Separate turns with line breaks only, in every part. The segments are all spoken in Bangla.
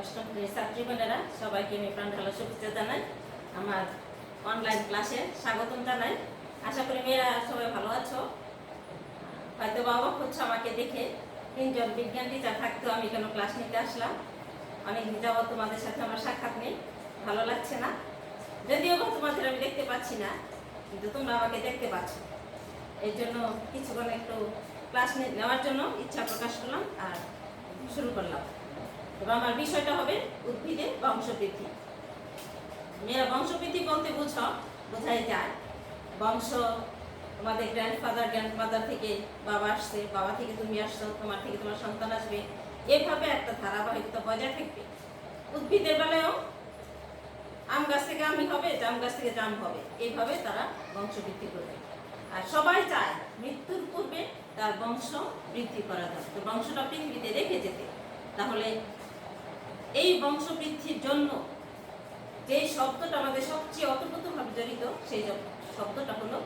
অষ্টম শ্রেণীর ছাত্রীবোনেরা সবাইকে আমি প্রাণ ঢালা শুভেচ্ছা জানাই। আমার অনলাইন ক্লাসে স্বাগতম জানাই। আশা করি মেয়েরা সবাই ভালো আছো। হয়তো অবাক হচ্ছে আমাকে দেখে, তিনজন বিজ্ঞান টিচার থাকতেও আমি কেন ক্লাস নিতে আসলাম। অনেকদিন যাবত তোমাদের সাথে আমার সাক্ষাৎ নেই, ভালো লাগছে না। যদিও বা তোমাদের আমি দেখতে পাচ্ছি না, কিন্তু তোমরা আমাকে দেখতে পাচ্ছ। এই জন্য কিছুক্ষণ একটু ক্লাস নেওয়ার জন্য ইচ্ছা প্রকাশ করলাম আর শুরু করলাম। তবে আমার বিষয়টা হবে উদ্ভিদের বংশবৃদ্ধি। মেয়েরা বংশবৃদ্ধি বলতে বোঝাই যায় বংশ, তোমাদের গ্র্যান্ডফাদার থেকে বাবা আসছে, বাবা থেকে তুমি আসছো, তোমার থেকে তোমার সন্তান আসবে, এভাবে একটা ধারাবাহিকতা বজায় থাকবে। উদ্ভিদের বেলায়ও আম গাছ থেকে আমি হবে, জাম গাছ থেকে জাম হবে, এইভাবে তারা বংশবৃদ্ধি করবে। আর সবাই চায় মৃত্যুর পূর্বে তার বংশ বৃদ্ধি করা যায়, তো বংশটা পৃথিবীতে রেখে যেতে। তাহলে এই বংশবৃদ্ধির জন্য যে শব্দটা আমাদের সবচেয়ে অতপ্রতভাবে জড়িত, সেই শব্দটা হলো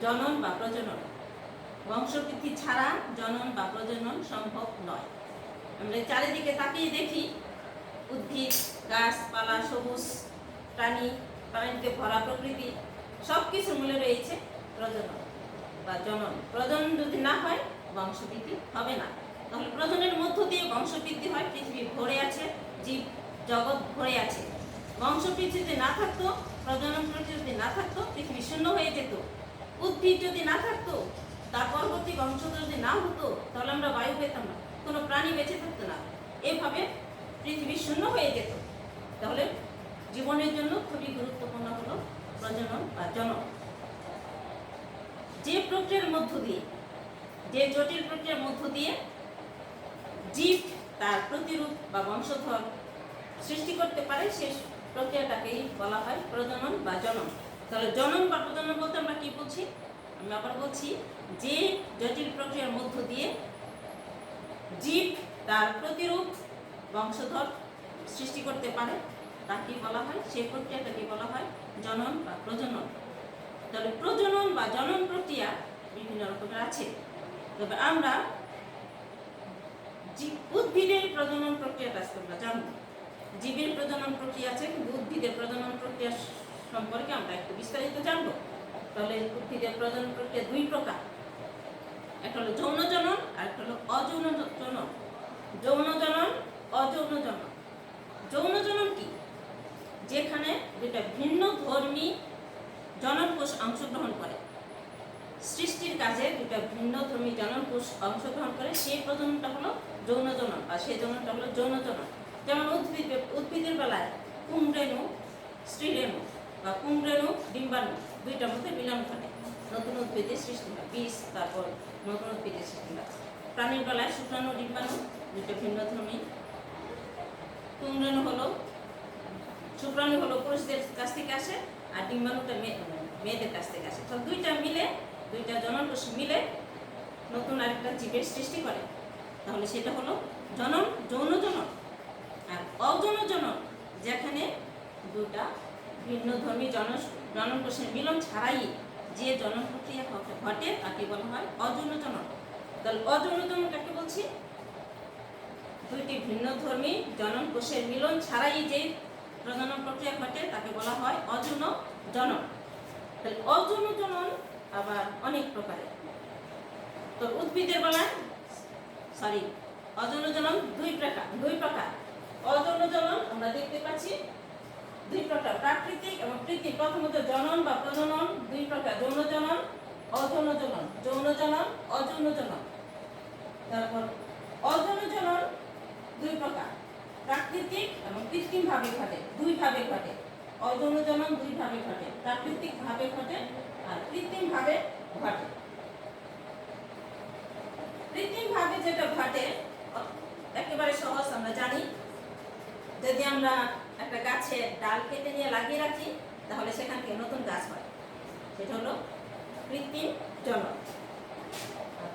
জনন বা প্রজনন। বংশবৃদ্ধি ছাড়া জনন বা প্রজনন সম্ভব নয়। আমরা চারিদিকে তাকিয়ে দেখি, উদ্ভিদ, গাছপালা, সবুজ প্রাণীতে ভরা প্রকৃতি, সব কিছুর মূলে রয়েছে প্রজনন বা জনন। প্রজনন যদি না হয়, বংশবৃদ্ধি হবে না। তাহলে প্রজননের মধ্য দিয়ে বংশবৃদ্ধি হয়। পৃথিবী ভরে আছে, জীব জগৎ ভরে আছে। বংশবৃদ্ধি যদি না থাকতো, প্রজনন প্রক্রিয়া যদি না থাকতো, পৃথিবী শূন্য হয়ে যেত। উদ্ভিদ যদি না থাকতো, তার পরবর্তী বংশধর যদি না হতো, তাহলে আমরা বায়ু পেতাম না, কোনো প্রাণী বেঁচে থাকতো না। এভাবে পৃথিবী শূন্য হয়ে যেত। তাহলে জীবনের জন্য খুবই গুরুত্বপূর্ণ হলো প্রজনন বা জনন। যে প্রক্রিয়ার মধ্য দিয়ে, যে জটিল প্রক্রিয়ার মধ্য দিয়ে জীব তার প্রতিরূপ বা বংশধর সৃষ্টি করতে পারে, সেই প্রক্রিয়াটাকেই বলা হয় প্রজনন বা জনন। তাহলে জনন বা প্রজনন বলতে আমরা কি বলছি? আমি আবার বলছি, যে জটিল প্রক্রিয়ার মধ্য দিয়ে জীব তার প্রতিরূপ বংশধর সৃষ্টি করতে পারে, তাকে বলা হয়, সেই প্রক্রিয়াটাকে বলা হয় জনন বা প্রজনন। তাহলে প্রজনন বা জনন প্রক্রিয়া বিভিন্ন রকমের আছে। তবে আমরা উদ্ভিদের প্রজনন প্রক্রিয়াটা আমরা জানবো। জীবের প্রজনন প্রক্রিয়া আছে, কিন্তু উদ্ভিদের প্রজনন প্রক্রিয়া সম্পর্কে আমরা একটু বিস্তারিত জানবো। তাহলে উদ্ভিদের প্রজনন প্রক্রিয়া দুই প্রকার, একটা হলো যৌন জনন আর একটা হলো অযৌন জনন। যৌন জনন, অযৌন জনন। যৌন জনন কি? যেখানে দুটা ভিন্ন ধর্মী জননকোষ অংশগ্রহণ করে, সৃষ্টির কাজে দুটা ভিন্ন ধর্মী জননকোষ অংশগ্রহণ করে, সেই প্রজননটা হলো যৌন জনন বা সেই জননটা হলো যৌন জনন। যেমন উদ্ভিদের বেলায় পুংরেণু, স্ত্রীরেণু বা পুংরেণু, ডিম্বাণু, দুইটার মধ্যে মিলন ঘটে, নতুন উদ্ভিদের সৃষ্টি হয়, বীজ, তারপর নতুন উদ্ভিদের সৃষ্টি হয়। প্রাণীর বেলায় শুক্রাণু, ডিম্বাণু, দুইটা ভিন্ন ধর্মী। শুক্রাণু হলো পুরুষদের কাছ থেকে আসে, আর ডিম্বাণুটা মেয়েদের কাছ থেকে আসে। তো দুইটা মিলে, দুইটা জননকোষ মিলে নতুন আরেকটা জীবের সৃষ্টি করে। তাহলে সেটা হলো জনন, যৌন জনন। আর অযৌন জনন, যেখানে দুটা ভিন্ন ধর্মী জননকোষের মিলন ছাড়াই যে জনন প্রক্রিয়া ঘটে, তাকে বলা হয় অযৌন জনন। তাহলে অযৌন জনন কাকে বলছি? দুইটি ভিন্ন ধর্মী জননকোষের মিলন ছাড়াই যে প্রজনন প্রক্রিয়া ঘটে, তাকে বলা হয় অযৌন জনন। তাহলে অযৌন জনন আবার অনেক প্রকারের। তো উদ্ভিদের বেলায় অযৌন জনন দুই প্রকার। অযৌন জনন আমরা দেখতে পাচ্ছি দুই প্রকার, প্রাকৃতিক এবং কৃত্রিম। প্রথমত জনন বা প্রজনন দুই প্রকার, যৌন জনন, অযৌন জনন। যৌন জনন, অযৌন জনন। তারপর অযৌন জনন দুই প্রকার, প্রাকৃতিক এবং কৃত্রিম ভাবে ঘটে, দুই ভাবে ঘটে। অযৌন জনন দুই ভাবে ঘটে, প্রাকৃতিক ভাবে ঘটে আর কৃত্রিম ভাবে ঘটে। কৃত্রিম ভাবে যেটা ঘটে একেবারে সহজ, আমরা জানি। যদি আমরা একটা গাছের ডাল কেটে নিয়ে লাগিয়ে রাখি, তাহলে সেখান থেকে নতুন গাছ হয়, সেটা হলো কৃত্রিম জনন।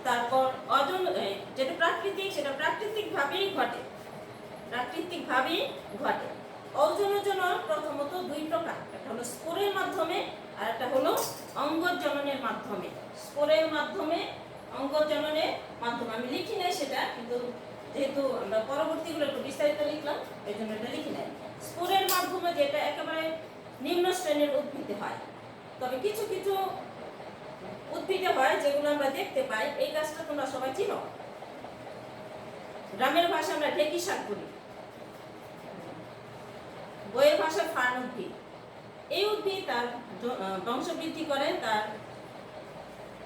তারপর যেটা প্রাকৃতিক, সেটা প্রাকৃতিক ভাবেই ঘটে। অযৌন জনন প্রথমত দুই প্রকার, একটা হলো স্পোরের মাধ্যমে আর একটা হলো অঙ্গজননের মাধ্যমে। স্পোরের মাধ্যমে, অঙ্গজননের মাধ্যমে আমি লিখি নাই সেটা, কিন্তু যেহেতু যেহেতু আমরা পরবর্তীগুলো একটু বিস্তারিত লিখলাম, এই জন্য এটা লিখি নাই। স্পোরের মাধ্যমে যেটা একেবারে নিম্ন শ্রেণীর উদ্ভিদে হয়, তবে কিছু কিছু উদ্ভিদে হয় যেগুলো আমরা দেখতে পাই। এই গাছটা তোমরা সবাই চিনো, গ্রামের ভাষায় আমরা ঢেকি শাক বলি, বইয়ের ভাষায় ফার্ন উদ্ভিদ। এই উদ্ভিদ তার বংশবৃদ্ধি করে, তার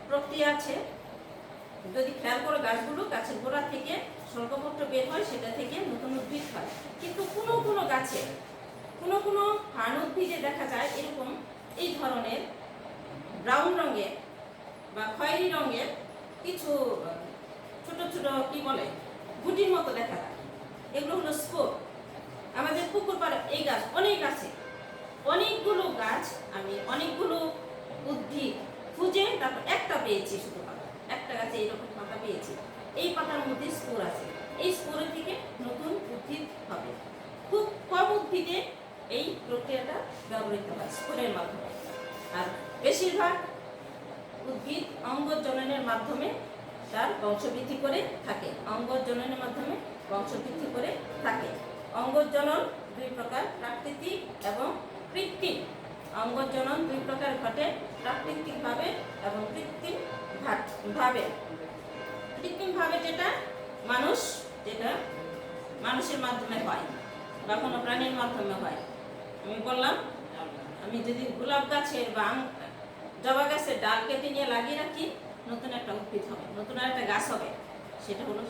প্রক্রিয়া আছে। যদি খেয়াল করো গাছগুলো, গাছের গোড়া থেকে শল্কপত্র বের হয়, সেটা থেকে নতুন উদ্ভিদ হয়। কিন্তু কোনো কোনো গাছে, কোনো কোনো ফার্ন উদ্ভিদে দেখা যায় এরকম এই ধরনের ব্রাউন রঙের বা খয়েরি রঙের কিছু ছোট ছোট কি বলে গুটির মতো দেখা যায়। এগুলো হলো স্পোর। আমাদের পুকুর পাড়ে এই গাছ অনেক আছে, অনেকগুলো গাছ, আমি অনেকগুলো উদ্ভিদ খুঁজে তারপর একটা পেয়েছি, শুধু পাতা, একটা গাছে এইরকম পাতা পেয়েছি। এই পাতার মধ্যে স্পোর আছে, এই স্পোরের থেকে নতুন উদ্ভিদ হবে। খুব কম উদ্ভিদে এই প্রক্রিয়াটা ব্যবহৃত হয় স্পোরের মাধ্যমে। আর বেশিরভাগ উদ্ভিদ অঙ্গজননের মাধ্যমে তার বংশবৃদ্ধি করে থাকে, অঙ্গজননের মাধ্যমে বংশবৃদ্ধি করে থাকে। অঙ্গজনন দুই প্রকার, প্রাকৃতিক এবং কৃত্রিম। অঙ্গজনন দুই প্রকার ঘটে, প্রাকৃতিকভাবে এবং কৃত্রিমভাবে। কৃত্রিমভাবে যেটা মানুষের মাধ্যমে হয় বা কোনো প্রাণীর মাধ্যমে হয়। আমি বললাম, আমি যদি গোলাপ গাছের বা জবা গাছের ডাল কেটে নিয়ে লাগিয়ে রাখি, নতুন একটা উদ্ভিদ হবে, নতুন একটা গাছ হবে, সেটা হলো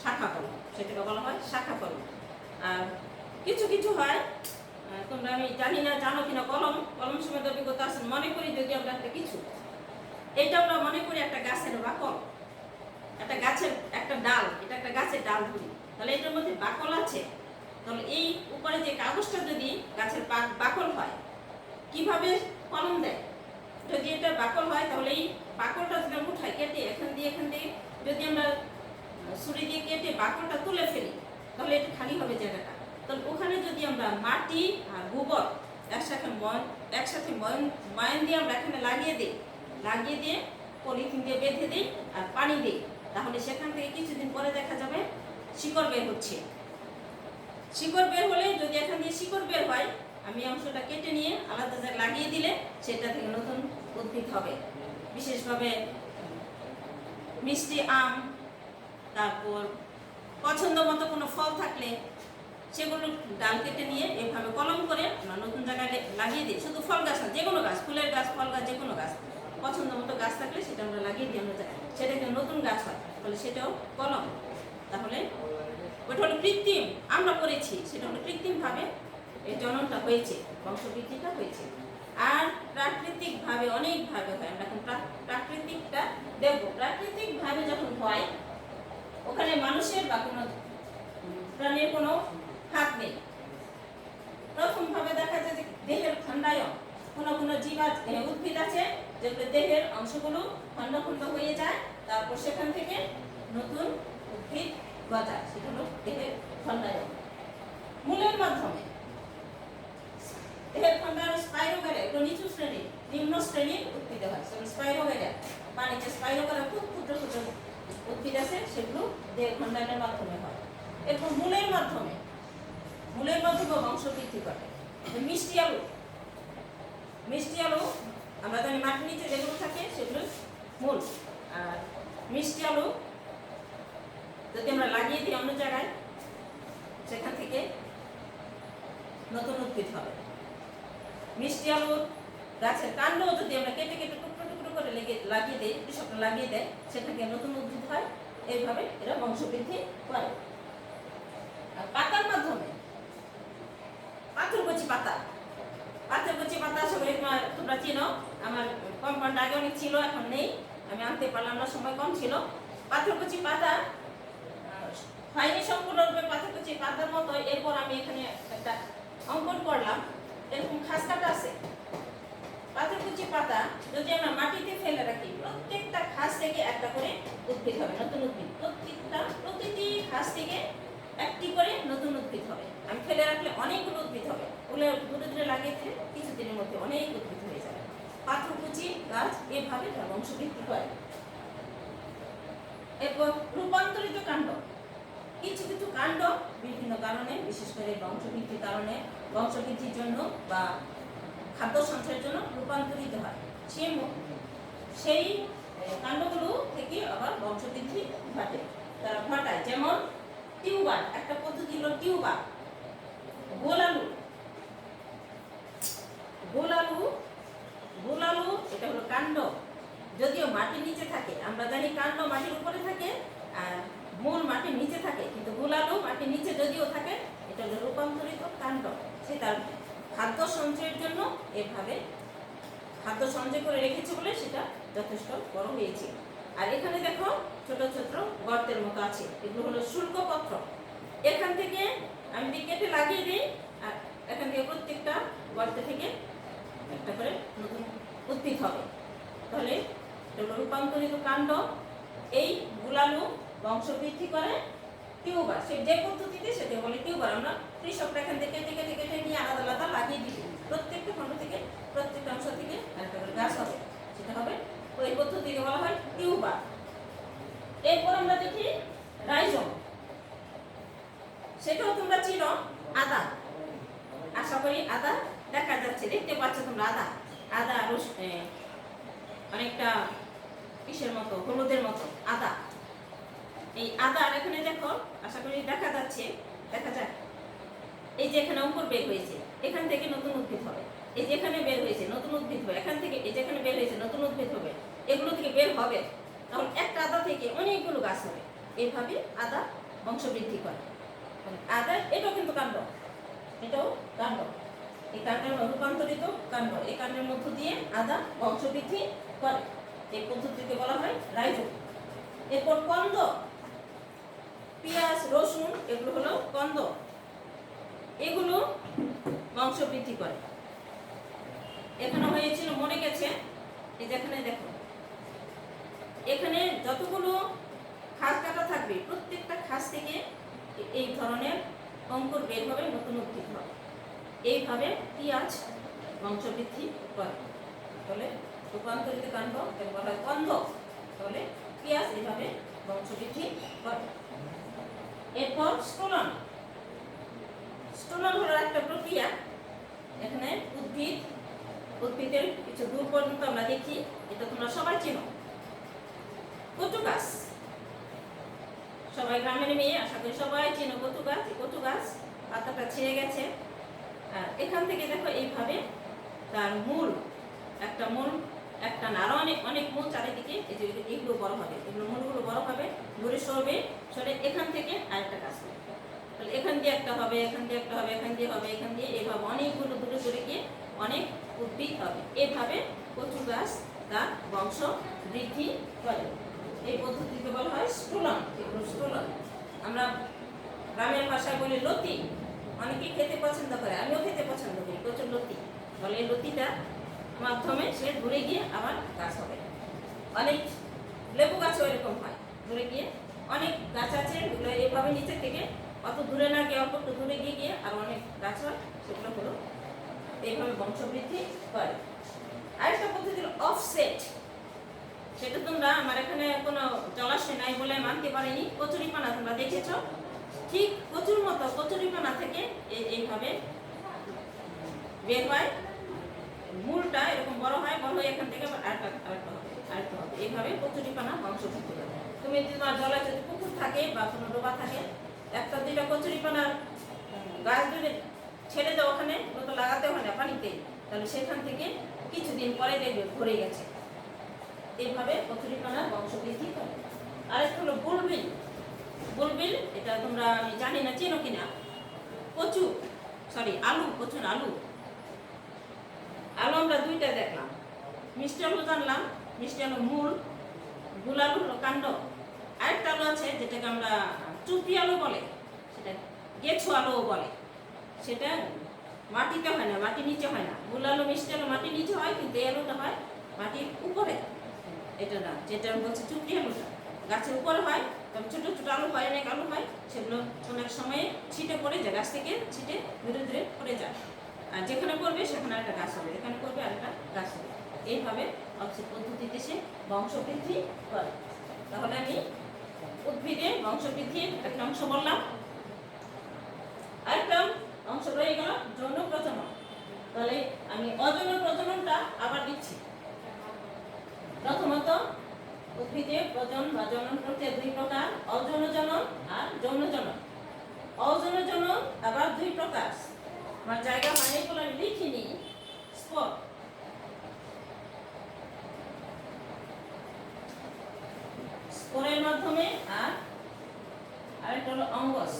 শাখা কলম, সেটাকে বলা হয় শাখা কলম। আর কিছু কিছু হয়, তোমরা আমি জানি না জানো কিনা, কলম সময় অভিজ্ঞতা আছে। মনে করি যদি আমরা একটা কিছু, এটা আমরা মনে করি একটা গাছের বাকল, একটা গাছের একটা ডাল, এটা একটা গাছের ডাল ধরি, তাহলে এটার মধ্যে বাকল আছে। তাহলে এই উপরে যে কাগজটা যদি গাছের বাকল হয়, কিভাবে কলম দেয়? যদি এটা বাকল হয়, তাহলে এই বাকলটা যদি আমরা উঠাই, কেটে এখান দিয়ে যদি আমরা ছুরি দিয়ে কেটে বাকলটা তুলে ফেলি, তাহলে এটা খালি হবে জায়গাটা। তাহলে ওখানে যদি আমরা মাটি আর গোবর একসাথে ময়ান দিয়ে আমরা এখানে লাগিয়ে দিয়ে পলিথিন দিয়ে বেঁধে দিই আর পানি দিই, তাহলে সেখান থেকে কিছুদিন পরে দেখা যাবে শিকড় বের হচ্ছে। শিকড় বের হলে, যদি এখান দিয়ে শিকড় বের হয়, আমি অংশটা কেটে নিয়ে আলাদা জায়গায় লাগিয়ে দিলে সেটা থেকে নতুন উদ্ভিদ হবে। বিশেষভাবে মিষ্টি আম, তারপর পছন্দ মতো কোনো ফল থাকলে সেগুলো ডাল কেটে নিয়ে এভাবে কলম করে আমরা নতুন জায়গায় লাগিয়ে দিই। শুধু ফল গাছ না, যে কোনো গাছ, ফুলের গাছ, ফল গাছ, যে কোনো গাছ, পছন্দ মতো গাছ থাকলে সেটা আমরা লাগিয়ে দিই, আমরা সেটাকে নতুন গাছ হয়, তাহলে সেটাও কলম। তাহলে ওটা হলো কৃত্রিম, আমরা করেছি, সেটা হলো কৃত্রিমভাবে এই জননটা হয়েছে, বংশবৃদ্ধিটা হয়েছে। আর প্রাকৃতিকভাবে অনেকভাবে হয়। আমরা এখন প্রাকৃতিকটা দেখব। প্রাকৃতিকভাবে যখন হয়, ওখানে মানুষের বা কোনো প্রাণীর কোনো হাত নেই। প্রথমভাবে দেখা যায় যে দেহের খণ্ডায়ন, কোনো উদ্ভিদ আছে যেগুলো দেহের অংশগুলো খণ্ড খণ্ড হয়ে যায়, তারপর সেখান থেকে নতুন উদ্ভিদ গজায়, সেটা হলো দেহের খণ্ডায়ন। মূলের মাধ্যমে দেহের খণ্ডায়ন স্পাইরোগাইরা, এগুলো নিচু শ্রেণীর, নিম্ন শ্রেণীর উদ্ভিদে হয়। স্পাইরোগাইরা, পানিতে স্পাইরোগাইরা খুব ক্ষুদ্র ক্ষুদ্র উদ্ভিদ আছে, সেগুলো দেহের খণ্ডায়নের মাধ্যমে হয়। এরপর মূলের মাধ্যমে বংশবৃদ্ধি করে। মিষ্টি আলু আমরা জানি মাটির নিচে যেগুলো থাকে সেগুলো মূল। আর মিষ্টি আলু যদি আমরা লাগিয়ে দিই অন্য জায়গায়, সেখান থেকে নতুন উদ্ভিদ হবে। মিষ্টি আলুর গাছের কাণ্ড যদি আমরা কেটে টুকরো টুকরো করে লাগিয়ে দিই, কৃষকরা লাগিয়ে দেয়, সেখান থেকে নতুন উদ্ভিদ হয়। এইভাবে এরা বংশবৃদ্ধি করে। আর পাতার মাধ্যমে পাথরকুচি পাতা সবাই তোমরা চিনো। আমার কম্পাউন্ড আগে অনেক ছিল, এখন নেই, আমি আনতে পারলাম না, সময় কম ছিল। পাথরকুচি পাতা হয়নি সম্পূর্ণরূপে পাথরকুচি পাতার মতো। এরপর আমি এখানে একটা অঙ্কন করলাম, এরকম খাস কাটা আছে। পাথরকুচি পাতা যদি আমরা মাটিতে ফেলে রাখি, প্রত্যেকটা খাস থেকে একটা করে উদ্ভিদ হবে, নতুন উদ্ভিদ। প্রতিটি খাস থেকে একটি করে নতুন উদ্ভিদ হবে। আমি ফেলে রাখলে অনেকগুলো উদ্ভিদ হবে, ওগুলো দূরে দূরে লাগিয়ে দিলে কিছুদিনের মধ্যে অনেক উদ্ভিদ হয়ে যাবে। পাথরকুচি গাছ এভাবে তার বংশবৃদ্ধি করে। এরপর রূপান্তরিত কাণ্ড। কিছু কিছু কাণ্ড বিভিন্ন কারণে, বিশেষ করে বংশবৃদ্ধির কারণে, বংশবৃদ্ধির জন্য বা খাদ্য সঞ্চয়ের জন্য রূপান্তরিত হয়। সেই কাণ্ডগুলো থেকে আবার বংশবৃদ্ধি ঘটে, তারা ঘটায়। যেমন টিউবার, একটা পদ্ধতি হলো টিউবার। গোলালু, গোলালু, গোলালু এটা হলো কাণ্ড। যদিও মাটির নিচে থাকে, আমরা জানি কাণ্ড মাটির উপরে থাকে আর মূল মাটির নিচে থাকে, কিন্তু গোলালু মাটির নিচে যদিও থাকে, এটা হলো রূপান্তরিত কাণ্ড। সে তার খাদ্য সঞ্চয়ের জন্য এভাবে খাদ্য সঞ্চয় করে রেখেছে বলে সেটা যথেষ্ট বড় হয়েছে। আর এখানে দেখো ছোট ছোট গর্তের মতো আছে, এগুলো হলো শুল্কপত্র। এখান থেকে আমি কেটে লাগিয়ে দিই, আর এখান থেকে প্রত্যেকটা গর্ত থেকে একটা করে নতুন উদ্ভিদ হবে। তাহলে এটা রূপান্তরিত কাণ্ড। এই গোলালু বংশবৃদ্ধি করে টিউবার, সে যে পদ্ধতিতে সেটা বলে টিউবার। আমরা কৃষকরা এখান থেকে কেটে কেটে কেটে নিয়ে আলাদা আলাদা লাগিয়ে দিই, প্রত্যেকটা খণ্ড থেকে প্রত্যেকটা অংশ থেকে একটা করে গাছ হবে, সেটা হবে ওই পদ্ধতিকে বলা হয় টিউবার। এরপর আমরা দেখি রাইজোম, সেটাও তোমরা চিনো, আদা। আশা করি আদা দেখা যাচ্ছে, দেখতে পাচ্ছ তোমরা আদা। আদা অনেকটা কিসের মতো, হলুদের মতো আদা। এই আদার এখানে দেখো, আশা করি দেখা যাচ্ছে, দেখা যায় এই যে এখানে অঙ্কুর বের হয়েছে, এখান থেকে নতুন উদ্ভিদ হবে। এই যে এখানে বের হয়েছে নতুন উদ্ভিদ হবে, এখান থেকে এই যে এখানে বের হয়েছে নতুন উদ্ভিদ হবে, এগুলো থেকে বের হবে। তখন একটা আদা থেকে অনেকগুলো গাছ হবে। এইভাবে আদা বংশবৃদ্ধি করে। আদা এটাও কিন্তু কাণ্ড, এটাও কাণ্ড। এই কাণ্ডের রূপান্তরিত কাণ্ড, এই কাণ্ডের মধ্য দিয়ে আদা বংশবৃদ্ধি করে। এই পদ্ধতিকে বলা হয় রাইজোম। এরপর কন্দ, পেঁয়াজ, রসুন এগুলো হলো কন্দ, এগুলো বংশবৃদ্ধি করে। এখানে হয়েছিল, মরে গেছে, এই যেখানে দেখো এখানে যতগুলো খাস কাটা থাকবে প্রত্যেকটা খাস থেকে এই ধরনের অঙ্কুর বের হবে, নতুন উদ্ভিদ হবে। এইভাবে পেঁয়াজ বংশবৃদ্ধি করে। তাহলে রূপান্তরিত কাণ্ড বলা হয় কন্দ। তাহলে পেঁয়াজ এইভাবে বংশবৃদ্ধি করে। এরপর স্টোলন, স্টোলন হলো একটা প্রক্রিয়া। এখানে উদ্ভিদের কিছু দূর পর্যন্ত আমরা দেখি, এটা তোমরা সবাই চেনো। কচু গাছ, সবাই গ্রামের মেয়ে, আশা করি সবাই চেনো কচু গাছ। কচু গাছ পাতাটা ছিঁড়ে গেছে, আর এখান থেকে দেখো এইভাবে তার মূল, একটা না, আরো অনেক অনেক মূল চারিদিকে, এই যে এগুলো বড় হবে, এগুলো মূলগুলো বড় হবে, ঘুরে সরে এখান থেকে আরেকটা গাছ হবে। তাহলে এখান দিয়ে একটা হবে, এখান দিয়ে একটা হবে, এখান দিয়ে হবে, এখান দিয়ে, এইভাবে অনেকগুলো দূরে সরে গিয়ে অনেক উদ্ভিদ হবে। এইভাবে কচু গাছ তার বংশ বৃদ্ধি করে। এই পদ্ধতিকে বলা হয় স্টোলন। এগুলো স্টোলন। আমরা গ্রামের ভাষায় বলি লতি। অনেকে খেতে পছন্দ করে, আমিও খেতে পছন্দ করি কচুর লতি। বলে এই লতিটা মাধ্যমে সে ঘুরে গিয়ে আবার গাছ হবে। অনেক লেবু গাছও এরকম হয়, ঘুরে গিয়ে অনেক গাছ আছে যেগুলো এইভাবে নিচে থেকে অত দূরে না গিয়ে অল্প একটু দূরে গিয়ে গিয়ে আর অনেক গাছ হয়, সেগুলো হলো এইভাবে বংশবৃদ্ধি করে। আরেকটা পদ্ধতি হলো অফসেট। সেটা তোমরা, আমার এখানে কোনো জলাশয় নাই বলে মানতে পারিনি, কচুরিপানা তোমরা দেখেছো, ঠিক কচুর মতো কচুরিপানা থেকে এইভাবে বের হয়, মূলটা এরকম বড় হয়, বড় হয়ে এখান থেকে আরেকটা হবে। এইভাবে কচুরিপানা বংশবৃদ্ধি করে। তুমি তোমার জলায় যদি পুকুর থাকে বা কোনো ডোবা থাকে, একটা দুইটা কচুরিপানার গাছ যদি ছেড়ে দাও ওখানে, তো লাগাতে হয় না পানিতে, তাহলে সেখান থেকে কিছুদিন পরে দেখবে ভরে গেছে। এইভাবে কচুরিপানা বংশবৃদ্ধি করে। আরেকটা হলো বুলবিল। বুলবিল এটা তোমরা, আমি জানি না চেনো কিনা, আলু, কচুর আলু। আলু আমরা দুইটা দেখলাম, মিষ্টি আলু জানলাম, মিষ্টি আলু মূল, গুল আলু হলো কাণ্ড। আরেকটা আলু আছে যেটাকে আমরা চুপি আলু বলে, সেটা গেছু আলুও বলে। সেটা মাটিতে হয় না, মাটির নিচে হয় না। গুল আলু, মিষ্টি আলু মাটির নিচে হয়, কিন্তু এই আলুটা হয় মাটির উপরে। এটা না, যেটা বলছে চুপি আলুটা গাছের উপরে হয়, তবে ছোট ছোট আলু হয়, অনেক আলু হয়, সেগুলো অনেক সময়ে ছিটে পড়ে যায়, গাছ থেকে ছিটে ধীরে ধীরে পড়ে যায়। আর যেখানে পড়বে সেখানে একটা গাছ হবে, যেখানে পড়বে আরেকটা গাছ হবে। এইভাবে অফসেট পদ্ধতিতে সে বংশবৃদ্ধি করে। তাহলে আমি উদ্ভিদের বংশবৃদ্ধির একটা অংশ বললাম। আরেকটা অংশ রয়ে গেল যৌন প্রজনন। তাহলে আমি অযৌন প্রজননটা আবার দিচ্ছি। প্রথমত উদ্ভিদে প্রজনন বা জনন প্রক্রিয়া দুই প্রকার, অযৌন জনন আর যৌন জনন। অযৌন জনন আবার দুই প্রকার। আমার জায়গা মানে এগুলো আমি লিখিনি। স্পট, স্পোরের মাধ্যমে, আর আরেকটা হলো অঙ্গজ।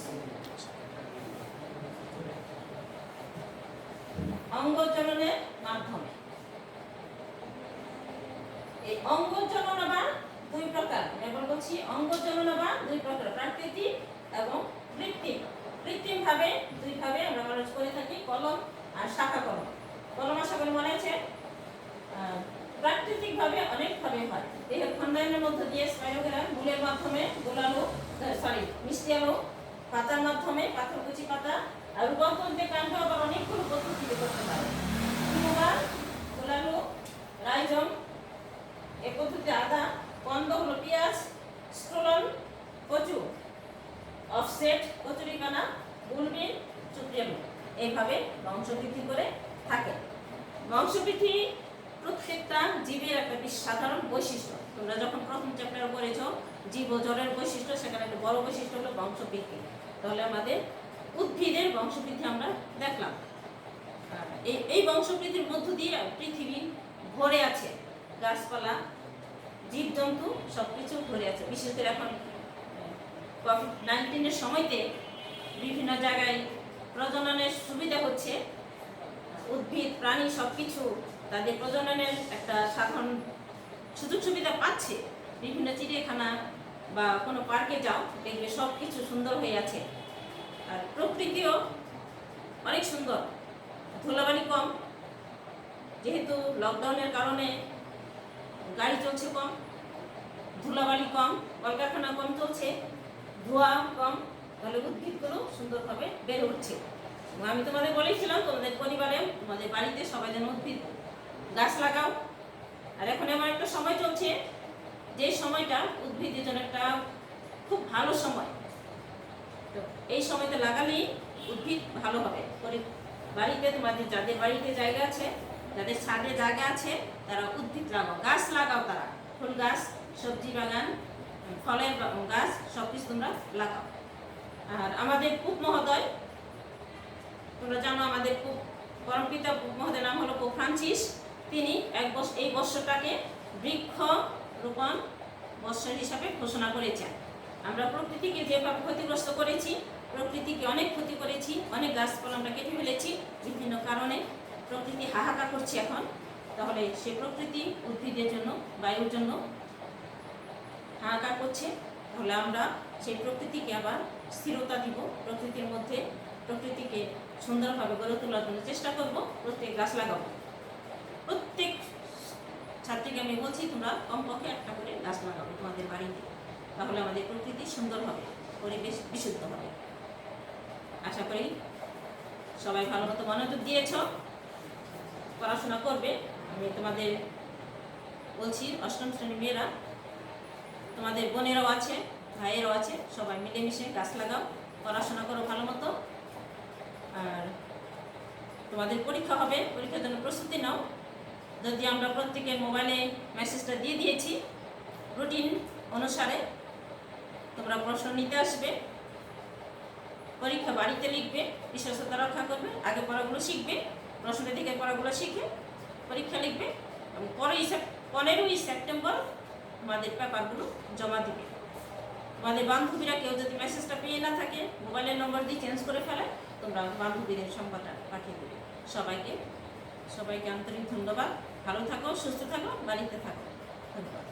অঙ্গজননের মাধ্যমে। এই অঙ্গজনন আবার দুই প্রকার। এবার বলছি অঙ্গজনন আবার দুই প্রকার, প্রাকৃতিক এবং কৃত্রিম। কৃত্রিম ভাবে দুই ভাবে আমরা মানুষ করে থাকি, কলম আর শাখা কলম। কলম আশা করি মনে আছে। প্রাকৃতিক ভাবে অনেক ভাবে হয়। দেহের খণ্ডায়নের মধ্য দিয়ে স্নায়ুগ্রাম, মূলের মাধ্যমে গোলালু মিষ্টি আলু, পাতার মাধ্যমে পাথরকুচি পাতা, আর রূপান্তরিত কাণ্ড আবার অনেকগুলো পদ্ধতিতে করতে পারে। গোলালু, রাইজম এ পদ্ধতিতে আদা, কন্দ হলো পেঁয়াজ, স্ট্রোলন কচু, অফসেট কচুরিপানা, বুলবিন চুক্রিয়ালু, এইভাবে বংশবৃদ্ধি করে থাকে। বংশবৃদ্ধি প্রত্যেকটা জীবের একটা সাধারণ বৈশিষ্ট্য। তোমরা যখন প্রথম চ্যাপ্টারে পড়েছো জীব ও জড়ের বৈশিষ্ট্য, সেখানে একটা বড় বৈশিষ্ট্য হলো বংশবৃদ্ধি। তাহলে আমাদের উদ্ভিদের বংশবৃদ্ধি আমরা দেখলাম। এই বংশবৃদ্ধির মধ্য দিয়ে পৃথিবী ভরে আছে, গাছপালা, জীবজন্তু সবকিছু ভরে আছে। বিশেষ করে এখন কোভিড-19 সময়তে বিভিন্ন জায়গায় প্রজননের সুবিধা হচ্ছে। উদ্ভিদ প্রাণী সবকিছু তাদের প্রজননের একটা সাধারণ সুযোগ সুবিধা পাচ্ছে। বিভিন্ন চিড়িয়াখানা বা কোনো পার্কে যাও, দেখবে সব কিছু সুন্দর হয়ে আছে। আর প্রকৃতিও অনেক সুন্দর, ধুলাবালি কম। যেহেতু লকডাউনের কারণে গাড়ি চলছে কম, ধুলাবালি কম, কলকারখানা কম চলছে, ধোঁয়া কম, তাহলে উদ্ভিদগুলো সুন্দরভাবে বেড়ে উঠছে। আমি তোমাদের বলেছিলাম তোমাদের পরিবারে, তোমাদের বাড়িতে সবাই যেন উদ্ভিদ গাছ লাগাও। আর এখন এমন একটা সময় চলছে, যে সময়টা উদ্ভিদের জন্য একটা খুব ভালো সময়। তো এই সময়টা লাগালেই উদ্ভিদ ভালো হবে। বাড়িতে তোমাদের যাদের বাড়িতে জায়গা আছে, যাদের ছাদে জায়গা আছে, তারা উদ্ভিদ লাগাও, গাছ লাগাও। তারা ফুল গাছ, সবজি বাগান, ফলের গাছ সবকিছু তোমরা লাগাও। আর আমাদের পোপ মহোদয়, তোমরা জানো আমাদের পরমপিতা পোপ মহোদয়ের নাম হলো পোপ ফ্রান্সিস। তিনি এই বর্ষটাকে বৃক্ষ রোপণ বৎসর হিসাবে ঘোষণা করেছেন। আমরা প্রকৃতিকে যেভাবে ক্ষতিগ্রস্ত করেছি, প্রকৃতিকে অনেক ক্ষতি করেছি, অনেক গাছপালা আমরা কেটে ফেলেছি বিভিন্ন কারণে, প্রকৃতি হাহাকার করছে এখন। তাহলে সেই প্রকৃতি উদ্ভিদের জন্য, বায়ুর জন্য হাহাকার করছে। তাহলে আমরা সেই প্রকৃতিকে আবার স্থিরতা দিব, প্রকৃতির মধ্যে প্রকৃতিকে সুন্দরভাবে গড়ে তোলার জন্য চেষ্টা করব। প্রত্যেক গাছ লাগাবো। প্রত্যেক ছাত্রীকে আমি বলছি তোমরা কমপক্ষে একটা করে গাছ লাগাবো তোমাদের বাড়িতে। তাহলে আমাদের প্রকৃতি সুন্দর হবে, পরিবেশ বিশুদ্ধ হবে। আশা করি সবাই ভালো মতো মনোযোগ দিয়েছ, পড়াশোনা করবে। আমি তোমাদের বলছি অষ্টম শ্রেণীর মেয়েরা, তোমাদের বোনেরাও আছে, ভাইয়েরাও আছে, সবাই মিলেমিশে গাছ লাগাও, পড়াশোনা করো ভালো মতো। আর তোমাদের পরীক্ষা হবে, পরীক্ষার জন্য প্রস্তুতি নাও। যদি আমরা প্রত্যেকের মোবাইলে মেসেজটা দিয়ে দিয়েছি, রুটিন অনুসারে তোমরা প্রশ্ন নিতে আসবে, পরীক্ষা বাড়িতে লিখবে, বিশ্বস্ততা রক্ষা করবে, আগে পড়াগুলো শিখবে, প্রশ্নের দিকে পড়াগুলো শিখে পরীক্ষা লিখবে এবং 15ই সেপ্টেম্বর তোমাদের পেপারগুলো জমা দিবে। তোমাদের বান্ধবীরা কেউ যদি মেসেজটা পেয়ে না থাকে, মোবাইলের নম্বর দিয়ে চেঞ্জ করে ফেলে, তোমরা বান্ধবীদের সংবাদটা পাঠিয়ে দেবে। সবাইকে আন্তরিক ধন্যবাদ। ভালো থাকো, সুস্থ থাকো, বাড়িতে থাকো। ধন্যবাদ।